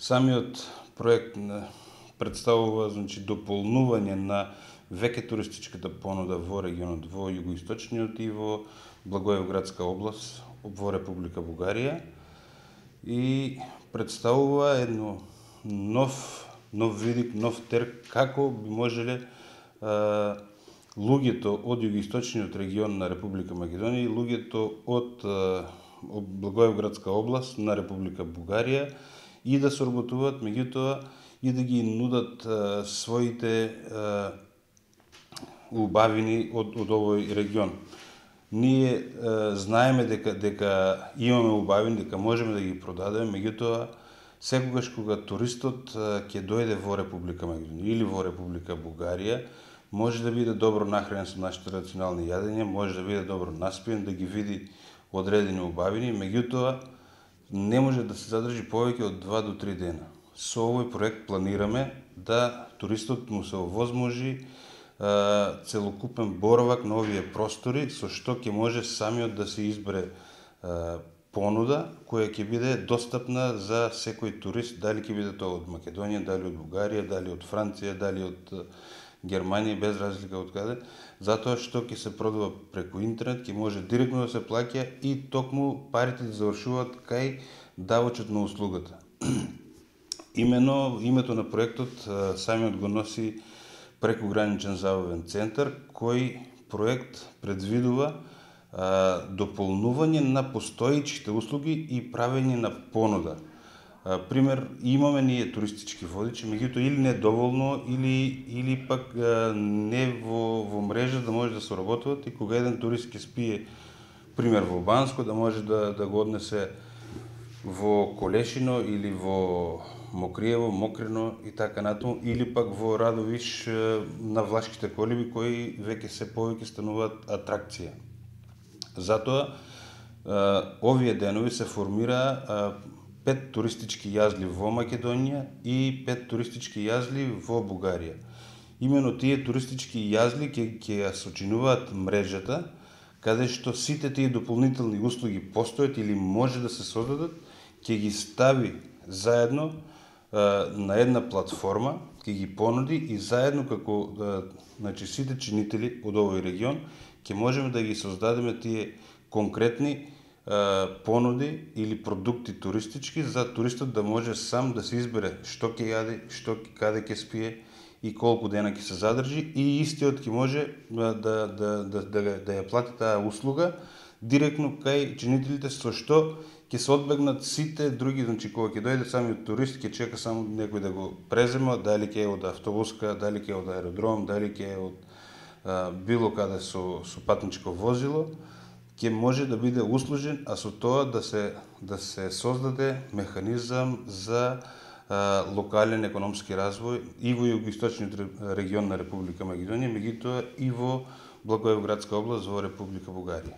Самиот проект представува дополнување на веќе туристичката понуда во регионот, во југоисточниот и во Благоевградска област во Република Бугарија и представува едно нов видик, нов терк како би можеле луѓето од југоисточниот регион на Република Македонија и луѓето од Благоевградска област на Република Бугарија и да соработуваат, меѓутоа и да ги нудат своите убавини од овој регион. Ние знаеме дека имаме убавини, дека можеме да ги продадеме, меѓутоа секогаш кога туристот ќе дојде во Република Македонија или во Република Бугарија, може да биде добро нахранен со нашите традиционални јадења, може да биде добро наспиен, да ги види одредени убавини, меѓутоа не може да се задржи повеќе од 2 до 3 дена. Со овој проект планираме да туристот му се овозможи целокупен боравак на овие простори, со што ќе може самиот да се избере понуда која ќе биде достапна за секој турист, дали ќе биде тоа од Македонија, дали од Бугарија, дали од Франција, дали од Германија, без разлика од каде, затоа што ќе се продава преку интернет, ќе може директно да се плаќа и токму парите да завршуваат кај давачот на услугата. Имено името на проектот самиот го носи прекограничен забавен центар, кој проект предвидува дополнување на постоечките услуги и правење на понуда. Пример, имаме ние туристички водичи, меѓутоа или не доволно, или пак не во мрежа да може да соработуваат и кога еден турист ќе спие, пример во Банско, да може да го однесе во Колешино или во Мокриево, Мокрино и така натаму, или пак во Радовиш на Влашките колиби кои веќе се повеќе стануваат атракција. Затоа овие денови се формира 5 туристички јазли во Македонија и 5 туристички јазли во Бугарија. Имено тие туристички јазли ќе ја сочинуваат мрежата, каде што сите тие дополнителни услуги постојат или може да се создадат, ќе ги стави заедно на една платформа, ќе ги понуди и заедно како сите чинители од овој регион ќе можеме да ги создадеме тие конкретни понуди или продукти туристички за туристот да може сам да се избере што ќе јаде, каде ќе спие и колку дена ќе се задржи и истиот ќе може да ја плати таа услуга директно кај чинителите, со што ќе се одбегнат сите други, кога ќе дојде самиот турист, ќе чека само некој да го презема, дали ќе е од автобуска, дали ќе е од аеродром, дали ќе е од било каде со патничко возило, ќе може да биде услужен, а со тоа да се создаде механизам за локален економски развој и во југоисточниот регион на Република Македонија, меѓутоа и во Благоевградска област во Република Бугарија.